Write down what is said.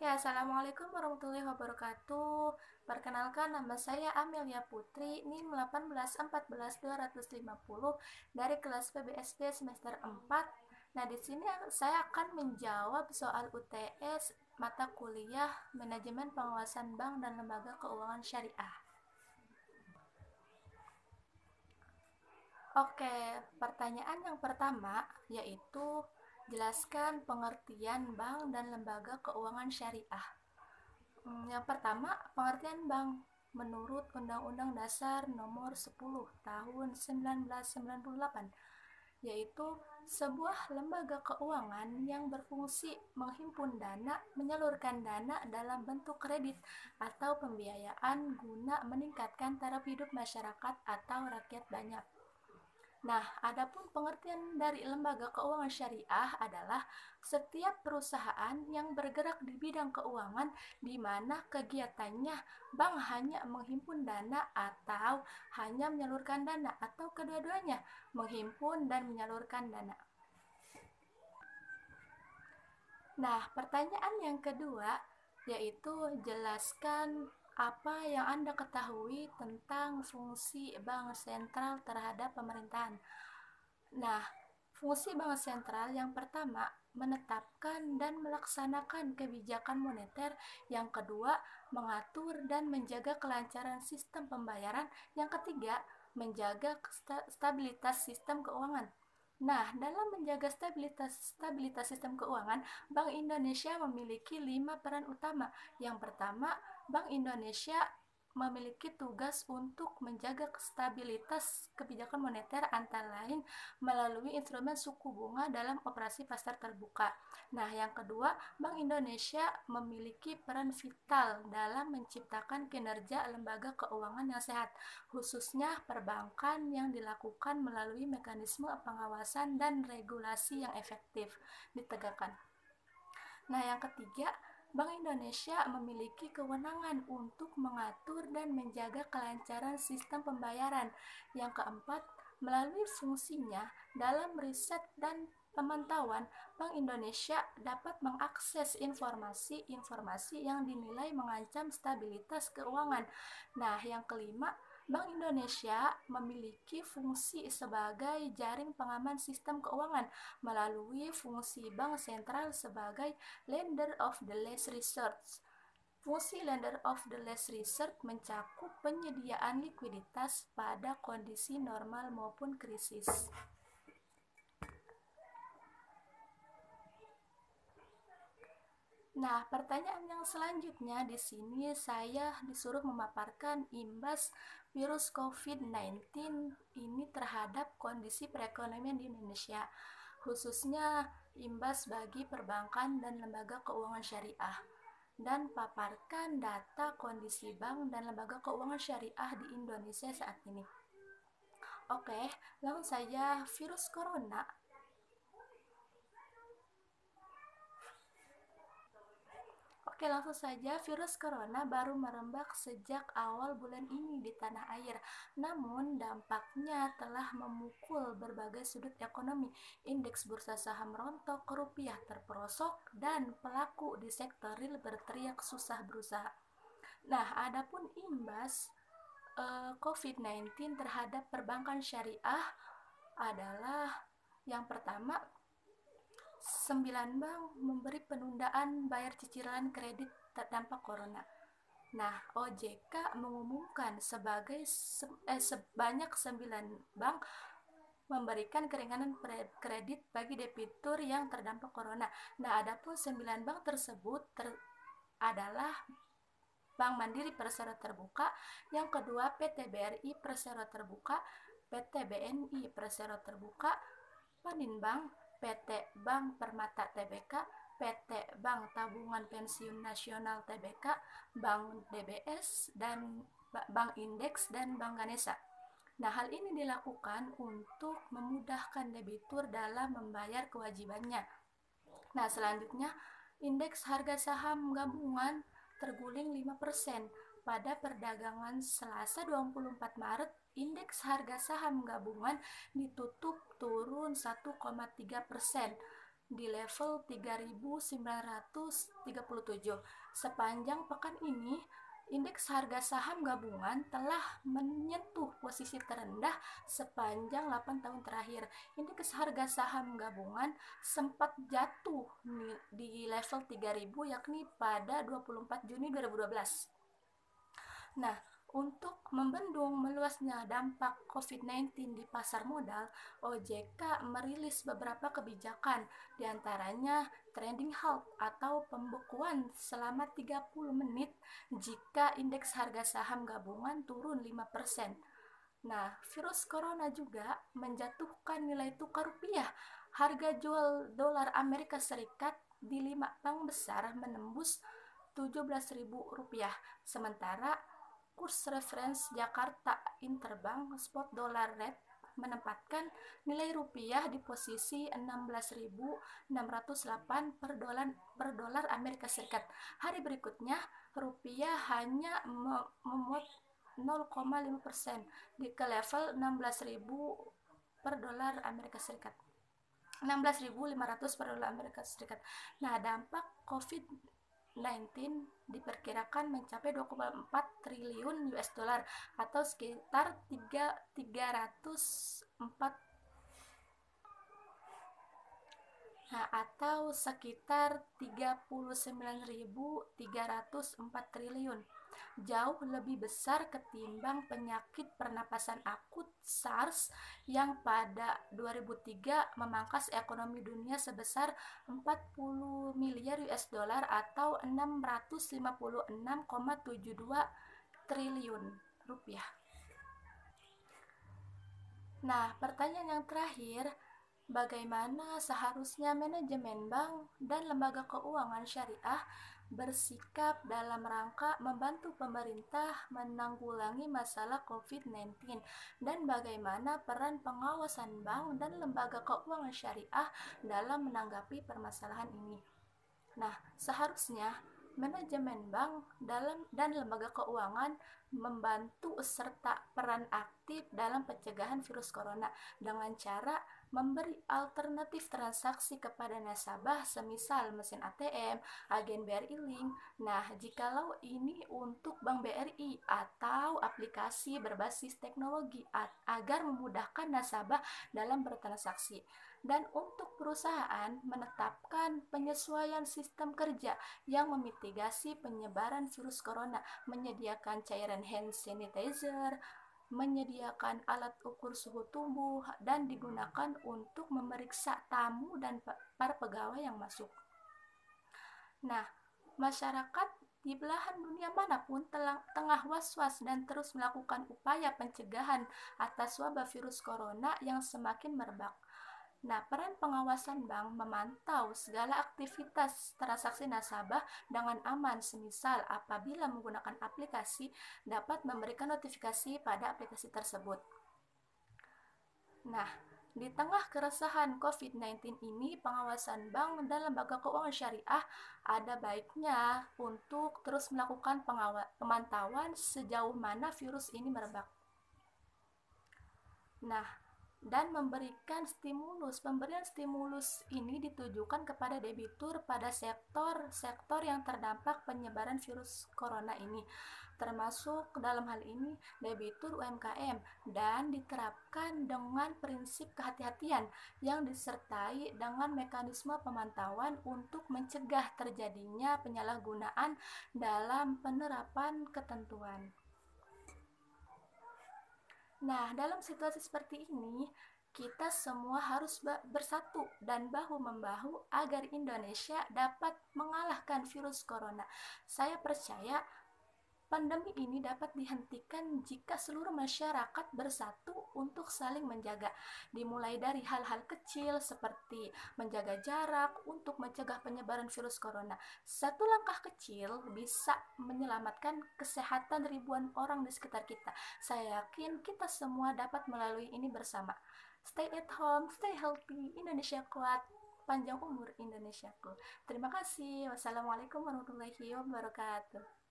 Ya, Assalamualaikum warahmatullahi wabarakatuh. Perkenalkan, nama saya Amelia Putri, NIM 1814250 dari kelas PBSD semester 4. Nah, di sini saya akan menjawab soal UTS mata kuliah Manajemen Pengawasan Bank dan Lembaga Keuangan Syariah. Oke, pertanyaan yang pertama yaitu jelaskan pengertian bank dan lembaga keuangan syariah. Yang pertama, pengertian bank menurut Undang-Undang Dasar Nomor 10 Tahun 1998, yaitu sebuah lembaga keuangan yang berfungsi menghimpun dana, menyalurkan dana dalam bentuk kredit atau pembiayaan guna meningkatkan taraf hidup masyarakat atau rakyat banyak. Nah, adapun pengertian dari lembaga keuangan syariah adalah setiap perusahaan yang bergerak di bidang keuangan di mana kegiatannya bank hanya menghimpun dana atau hanya menyalurkan dana atau kedua-duanya, menghimpun dan menyalurkan dana. Nah, pertanyaan yang kedua yaitu jelaskan apa yang Anda ketahui tentang fungsi bank sentral terhadap pemerintahan. Nah, fungsi bank sentral yang pertama menetapkan dan melaksanakan kebijakan moneter, yang kedua mengatur dan menjaga kelancaran sistem pembayaran, yang ketiga menjaga stabilitas sistem keuangan. Nah, dalam menjaga stabilitas sistem keuangan, Bank Indonesia memiliki 5 peran utama. Yang pertama, Bank Indonesia memiliki tugas untuk menjaga stabilitas kebijakan moneter, antara lain melalui instrumen suku bunga dalam operasi pasar terbuka. Nah, yang kedua, Bank Indonesia memiliki peran vital dalam menciptakan kinerja lembaga keuangan yang sehat, khususnya perbankan, yang dilakukan melalui mekanisme pengawasan dan regulasi yang efektif ditegakkan. Nah, yang ketiga, Bank Indonesia memiliki kewenangan untuk mengatur dan menjaga kelancaran sistem pembayaran. Yang keempat, melalui fungsinya dalam riset dan pemantauan, Bank Indonesia dapat mengakses informasi-informasi yang dinilai mengancam stabilitas keuangan. Nah, yang kelima, Bank Indonesia memiliki fungsi sebagai jaring pengaman sistem keuangan melalui fungsi bank sentral sebagai lender of the last resort. Fungsi lender of the last resort mencakup penyediaan likuiditas pada kondisi normal maupun krisis. Nah, pertanyaan yang selanjutnya di sini saya disuruh memaparkan imbas virus COVID-19 ini terhadap kondisi perekonomian di Indonesia, khususnya imbas bagi perbankan dan lembaga keuangan syariah, dan paparkan data kondisi bank dan lembaga keuangan syariah di Indonesia saat ini. Oke, langsung saja. Virus corona Oke, langsung saja. Virus corona baru merebak sejak awal bulan ini di tanah air. Namun, dampaknya telah memukul berbagai sudut ekonomi. Indeks bursa saham rontok, rupiah terperosok, dan pelaku di sektor real berteriak susah berusaha. Nah, adapun imbas COVID-19 terhadap perbankan syariah adalah yang pertama, 9 bank memberi penundaan bayar cicilan kredit terdampak corona. Nah, OJK mengumumkan sebanyak 9 bank memberikan keringanan kredit bagi debitur yang terdampak corona. Nah, adapun 9 bank tersebut adalah Bank Mandiri Persero Terbuka, yang kedua PT BRI Persero Terbuka, PT BNI Persero Terbuka, Paninbank, PT Bank Permata Tbk, PT Bank Tabungan Pensiun Nasional Tbk, Bank DBS, dan Bank Indeks, dan Bank Ganesha. Nah, hal ini dilakukan untuk memudahkan debitur dalam membayar kewajibannya. Nah, selanjutnya, indeks harga saham gabungan terguling 5%. Pada perdagangan Selasa 24 Maret, indeks harga saham gabungan ditutup turun 1,3%. di level 3.937. Sepanjang pekan ini, indeks harga saham gabungan telah menyentuh posisi terendah sepanjang 8 tahun terakhir. Indeks harga saham gabungan sempat jatuh di level 3.000 yakni pada 24 Juni 2012. Nah, untuk membendung meluasnya dampak COVID-19 di pasar modal, OJK merilis beberapa kebijakan, diantaranya trading halt atau pembekuan selama 30 menit jika indeks harga saham gabungan turun 5%. Nah, virus corona juga menjatuhkan nilai tukar rupiah. Harga jual dolar Amerika Serikat di 5 bank besar menembus Rp17.000, sementara kurs reference Jakarta Interbank Spot Dollar Rate menempatkan nilai rupiah di posisi 16.608 per dolar Amerika Serikat. Hari berikutnya, rupiah hanya memuat 0,5% ke level 16.000 per dolar Amerika Serikat. 16.500 per dolar Amerika Serikat. Nah, dampak COVID-19 diperkirakan mencapai 2,4 triliun US dollar atau sekitar 304 atau sekitar 39.304 triliun. Jauh lebih besar ketimbang penyakit pernapasan akut SARS yang pada 2003 memangkas ekonomi dunia sebesar 40 miliar US dollar atau 656,72 triliun rupiah. Nah, pertanyaan yang terakhir, bagaimana seharusnya manajemen bank dan lembaga keuangan syariah bersikap dalam rangka membantu pemerintah menanggulangi masalah COVID-19 dan bagaimana peran pengawasan bank dan lembaga keuangan syariah dalam menanggapi permasalahan ini. Nah, seharusnya manajemen bank dan lembaga keuangan membantu serta peran aktif dalam pencegahan virus corona dengan cara memberi alternatif transaksi kepada nasabah semisal mesin ATM, agen BRI Link. Nah, jikalau ini untuk Bank BRI atau aplikasi berbasis teknologi agar memudahkan nasabah dalam bertransaksi. Dan untuk perusahaan menetapkan penyesuaian sistem kerja yang memitigasi penyebaran virus corona, menyediakan cairan hand sanitizer, menyediakan alat ukur suhu tubuh, dan digunakan untuk memeriksa tamu dan para pegawai yang masuk. Nah, masyarakat di belahan dunia manapun tengah was-was dan terus melakukan upaya pencegahan atas wabah virus corona yang semakin merebak. Nah, peran pengawasan bank memantau segala aktivitas transaksi nasabah dengan aman, semisal apabila menggunakan aplikasi dapat memberikan notifikasi pada aplikasi tersebut. Nah, di tengah keresahan COVID-19 ini, pengawasan bank dan lembaga keuangan syariah ada baiknya untuk terus melakukan pemantauan sejauh mana virus ini merebak. Nah, dan pemberian stimulus ini ditujukan kepada debitur pada sektor yang terdampak penyebaran virus corona ini, termasuk dalam hal ini debitur UMKM, dan diterapkan dengan prinsip kehati-hatian yang disertai dengan mekanisme pemantauan untuk mencegah terjadinya penyalahgunaan dalam penerapan ketentuan. Nah, dalam situasi seperti ini, kita semua harus bersatu dan bahu-membahu agar Indonesia dapat mengalahkan virus corona. Saya percaya pandemi ini dapat dihentikan jika seluruh masyarakat bersatu untuk saling menjaga, dimulai dari hal-hal kecil seperti menjaga jarak untuk mencegah penyebaran virus corona. Satu langkah kecil bisa menyelamatkan kesehatan ribuan orang di sekitar kita. Saya yakin kita semua dapat melalui ini bersama. Stay at home, stay healthy, Indonesia kuat, panjang umur Indonesiaku. Terima kasih. Wassalamualaikum warahmatullahi wabarakatuh.